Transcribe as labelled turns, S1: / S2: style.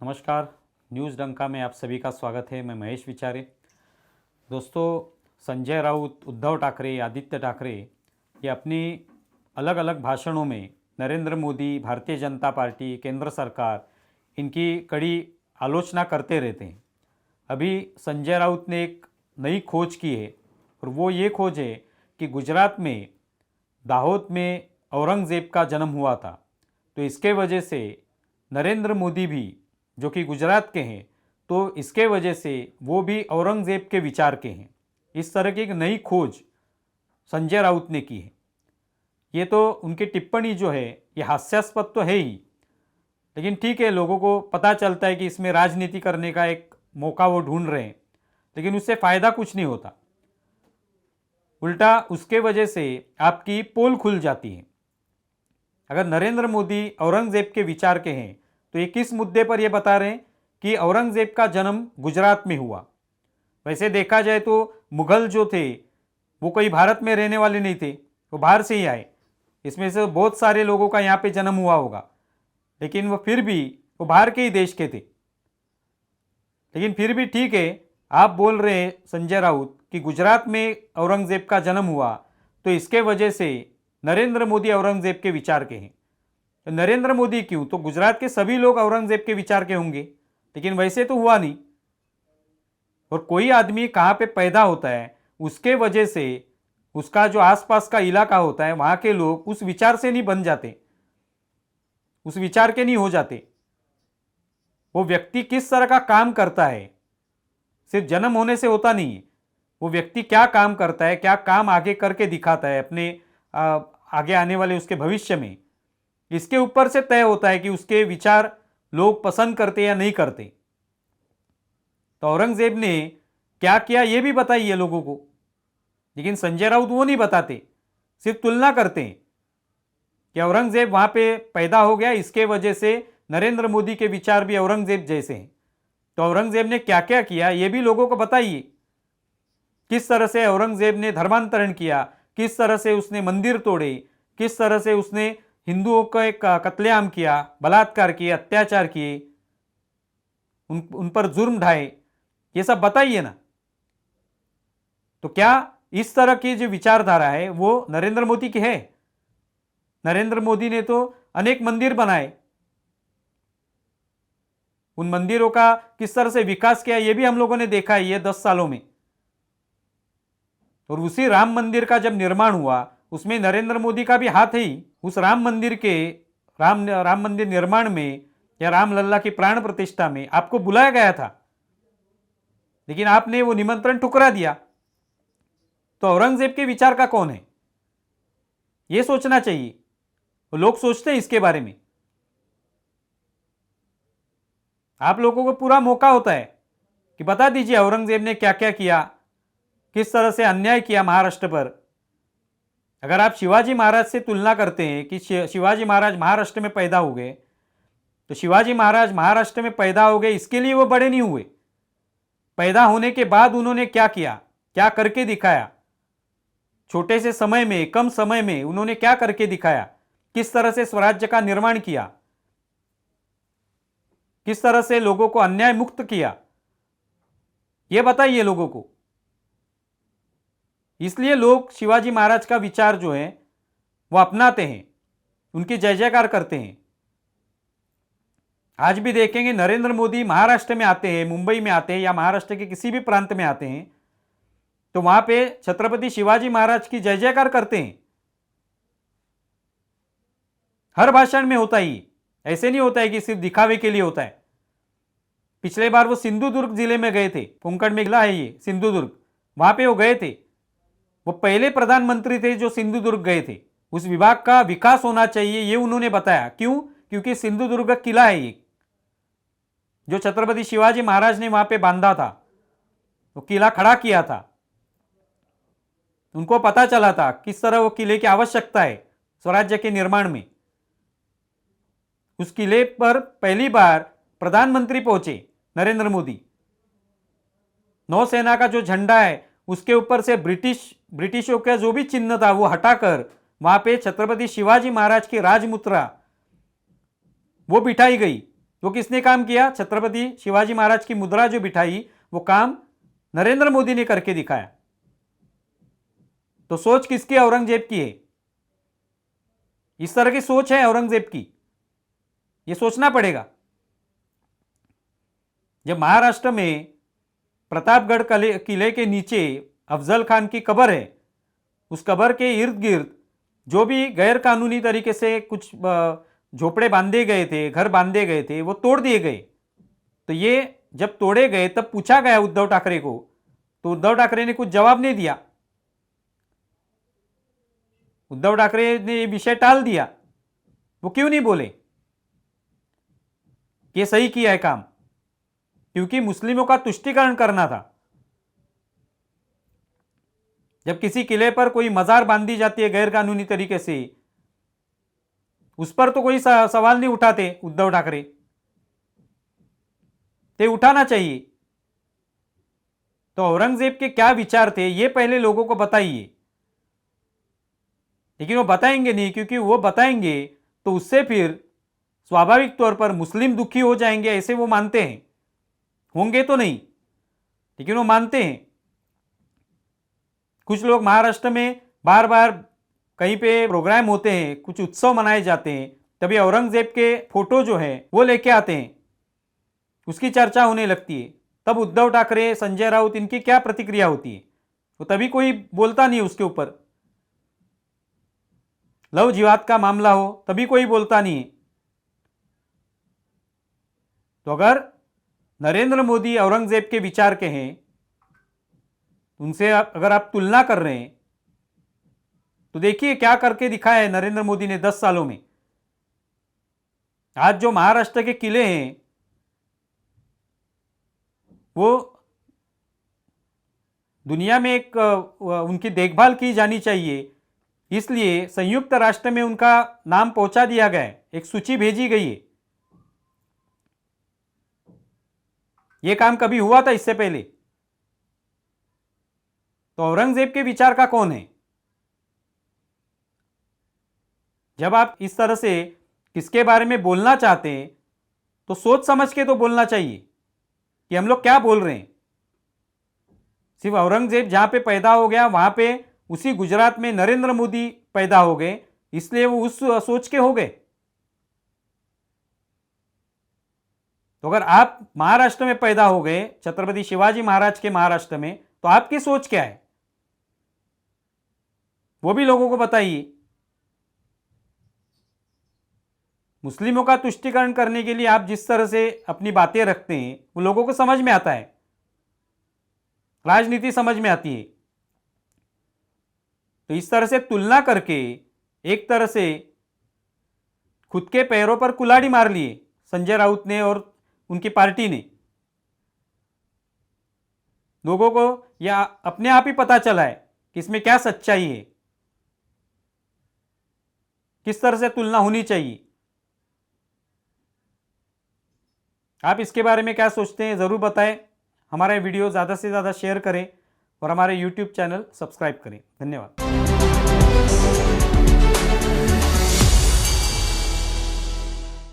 S1: नमस्कार। न्यूज़ डंका में आप सभी का स्वागत है। मैं महेश विचारे। दोस्तों, संजय राउत, उद्धव ठाकरे, आदित्य ठाकरे ये अपनी अलग अलग भाषणों में नरेंद्र मोदी, भारतीय जनता पार्टी, केंद्र सरकार इनकी कड़ी आलोचना करते रहते हैं। अभी संजय राउत ने एक नई खोज की है और वो ये खोज है कि गुजरात में दाहोद में औरंगज़ेब का जन्म हुआ था, तो इसके वजह से नरेंद्र मोदी भी जो कि गुजरात के हैं, तो इसके वजह से वो भी औरंगज़ेब के विचार के हैं। इस तरह की एक नई खोज संजय राउत ने की है। ये तो उनकी टिप्पणी जो है ये हास्यास्पद तो है ही, लेकिन ठीक है, लोगों को पता चलता है कि इसमें राजनीति करने का एक मौका वो ढूंढ रहे हैं, लेकिन उससे फ़ायदा कुछ नहीं होता। उल्टा उसके वजह से आपकी पोल खुल जाती है। अगर नरेंद्र मोदी औरंगज़ेब के विचार के हैं तो ये किस मुद्दे पर ये बता रहे हैं कि औरंगज़ेब का जन्म गुजरात में हुआ। वैसे देखा जाए तो मुगल जो थे वो कोई भारत में रहने वाले नहीं थे, वो बाहर से ही आए। इसमें से बहुत सारे लोगों का यहाँ पे जन्म हुआ होगा, लेकिन वो फिर भी वो बाहर के ही देश के थे। लेकिन फिर भी ठीक है, आप बोल रहे हैं संजय राउत कि गुजरात में औरंगज़ेब का जन्म हुआ, तो इसके वजह से नरेंद्र मोदी औरंगज़ेब के विचार के हैं। तो नरेंद्र मोदी क्यों, तो गुजरात के सभी लोग औरंगज़ेब के विचार के होंगे, लेकिन वैसे तो हुआ नहीं। और कोई आदमी कहाँ पे पैदा होता है, उसके वजह से उसका जो आसपास का इलाका होता है वहाँ के लोग उस विचार से नहीं बन जाते, उस विचार के नहीं हो जाते। वो व्यक्ति किस तरह का काम करता है सिर्फ जन्म होने से होता नहीं है। वो व्यक्ति क्या काम करता है, क्या काम आगे करके दिखाता है अपने आगे आने वाले उसके भविष्य में, इसके ऊपर से तय होता है कि उसके विचार लोग पसंद करते या नहीं करते। तो औरंगज़ेब ने क्या किया ये भी बताइए लोगों को, लेकिन संजय राउत वो नहीं बताते, सिर्फ तुलना करते हैं कि औरंगज़ेब वहां पे पैदा हो गया, इसके वजह से नरेंद्र मोदी के विचार भी औरंगज़ेब जैसे हैं। तो औरंगज़ेब ने क्या क्या किया ये भी लोगों को बताइए। किस तरह से औरंगज़ेब ने धर्मांतरण किया, किस तरह से उसने मंदिर तोड़े, किस तरह से उसने हिंदुओं का एक कत्लेआम किया, बलात्कार किए, अत्याचार किए, उन पर जुर्म ढाए, ये सब बताइए ना। तो क्या इस तरह की जो विचारधारा है वो नरेंद्र मोदी की है? नरेंद्र मोदी ने तो अनेक मंदिर बनाए, उन मंदिरों का किस तरह से विकास किया ये भी हम लोगों ने देखा है ये 10 सालों में। और उसी राम मंदिर का जब निर्माण हुआ उसमें नरेंद्र मोदी का भी हाथ है ही। उस राम मंदिर के राम मंदिर निर्माण में या रामलल्ला की प्राण प्रतिष्ठा में आपको बुलाया गया था, लेकिन आपने वो निमंत्रण ठुकरा दिया। तो औरंगजेब के विचार का कौन है ये सोचना चाहिए। वो लोग सोचते हैं इसके बारे में। आप लोगों को पूरा मौका होता है कि बता दीजिए औरंगजेब ने क्या क्या किया, किस तरह से अन्याय किया महाराष्ट्र पर। अगर आप शिवाजी महाराज से तुलना करते हैं कि शिवाजी महाराज महाराष्ट्र में पैदा हो गए, तो शिवाजी महाराज महाराष्ट्र में पैदा हो गए इसके लिए वो बड़े नहीं हुए। पैदा होने के बाद उन्होंने क्या किया, क्या करके दिखाया, छोटे से समय में, कम समय में उन्होंने क्या करके दिखाया, किस तरह से स्वराज्य का निर्माण किया, किस तरह से लोगों को अन्याय मुक्त किया, यह बताइए लोगों को। इसलिए लोग शिवाजी महाराज का विचार जो है वो अपनाते हैं, उनकी जय जयकार करते हैं। आज भी देखेंगे नरेंद्र मोदी महाराष्ट्र में आते हैं, मुंबई में आते हैं या महाराष्ट्र के किसी भी प्रांत में आते हैं, तो वहां पे छत्रपति शिवाजी महाराज की जय जयकार करते हैं। हर भाषण में होता ही, ऐसे नहीं होता है कि सिर्फ दिखावे के लिए होता है। पिछले बार वो सिंधुदुर्ग जिले में गए थे, कोंकण में जिला है ये सिंधुदुर्ग, वहां पे वो गए थे। वो पहले प्रधानमंत्री थे जो सिंधुदुर्ग गए थे। उस विभाग का विकास होना चाहिए ये उन्होंने बताया। क्यों? क्योंकि सिंधुदुर्ग किला है ये, जो छत्रपति शिवाजी महाराज ने वहां पे बांधा था, वो किला खड़ा किया था। उनको पता चला था किस तरह वो किले की आवश्यकता है स्वराज्य के निर्माण में। उस किले पर पहली बार प्रधानमंत्री पहुंचे नरेंद्र मोदी। नौसेना का जो झंडा है उसके ऊपर से ब्रिटिशों का जो भी चिन्ह था वो हटाकर वहां पे छत्रपति शिवाजी महाराज की राजमुद्रा वो बिठाई गई। वो किसने काम किया? छत्रपति शिवाजी महाराज की मुद्रा जो बिठाई, वो काम नरेंद्र मोदी ने करके दिखाया। तो सोच किसकी? औरंगजेब की है। इस तरह की सोच है औरंगजेब की, ये सोचना पड़ेगा। जब महाराष्ट्र में प्रतापगढ़ किले के नीचे अफजल खान की कब्र है, उस कब्र के इर्द गिर्द जो भी गैर कानूनी तरीके से कुछ झोपड़े बांधे गए थे, घर बांधे गए थे, वो तोड़ दिए गए। तो ये जब तोड़े गए तब पूछा गया उद्धव ठाकरे को, तो उद्धव ठाकरे ने कुछ जवाब नहीं दिया। उद्धव ठाकरे ने ये विषय टाल दिया। वो क्यों नहीं बोले कि सही किया है काम? क्योंकि मुस्लिमों का तुष्टीकरण करना था। जब किसी किले पर कोई मजार बांधी जाती है गैर कानूनी तरीके से, उस पर तो कोई सवाल नहीं उठाते उद्धव ठाकरे। ते उठाना चाहिए। तो औरंगजेब के क्या विचार थे ये पहले लोगों को बताइए। लेकिन वो बताएंगे नहीं, क्योंकि वो बताएंगे तो उससे फिर स्वाभाविक तौर पर मुस्लिम दुखी हो जाएंगे, ऐसे वो मानते हैं। होंगे तो नहीं, लेकिन वो मानते हैं। कुछ लोग महाराष्ट्र में बार बार कहीं पे प्रोग्राम होते हैं, कुछ उत्सव मनाए जाते हैं, तभी औरंगजेब के फोटो जो है वो लेके आते हैं, उसकी चर्चा होने लगती है। तब उद्धव ठाकरे, संजय राउत, इनकी क्या प्रतिक्रिया होती है? तो तभी कोई बोलता नहीं उसके ऊपर। लव जिहाद का मामला हो तभी कोई बोलता नहीं है। तो अगर नरेंद्र मोदी औरंगजेब के विचार के हैं, उनसे अगर आप तुलना कर रहे हैं, तो देखिए क्या करके दिखाया है नरेंद्र मोदी ने 10 सालों में। आज जो महाराष्ट्र के किले हैं वो दुनिया में एक उनकी देखभाल की जानी चाहिए, इसलिए संयुक्त राष्ट्र में उनका नाम पहुंचा दिया गया है, एक सूची भेजी गई है। यह काम कभी हुआ था इससे पहले? तो औरंगजेब के विचार का कौन है? जब आप इस तरह से किसके बारे में बोलना चाहते हैं तो सोच समझ के तो बोलना चाहिए कि हम लोग क्या बोल रहे हैं। सिर्फ औरंगजेब जहां पे पैदा हो गया वहां पे उसी गुजरात में नरेंद्र मोदी पैदा हो गए, इसलिए वो उस सोच के हो गए। तो अगर आप महाराष्ट्र में पैदा हो गए, छत्रपति शिवाजी महाराज के महाराष्ट्र में, तो आपकी सोच क्या है वो भी लोगों को बताइए। मुस्लिमों का तुष्टीकरण करने के लिए आप जिस तरह से अपनी बातें रखते हैं वो लोगों को समझ में आता है, राजनीति समझ में आती है। तो इस तरह से तुलना करके एक तरह से खुद के पैरों पर कुल्हाड़ी मार लिए संजय राउत ने और उनकी पार्टी ने। लोगों को यह अपने आप ही पता चला है कि इसमें क्या सच्चाई है, किस तरह से तुलना होनी चाहिए। आप इसके बारे में क्या सोचते हैं ज़रूर बताएं। हमारा वीडियो ज़्यादा से ज़्यादा शेयर करें और हमारे YouTube चैनल सब्सक्राइब करें। धन्यवाद।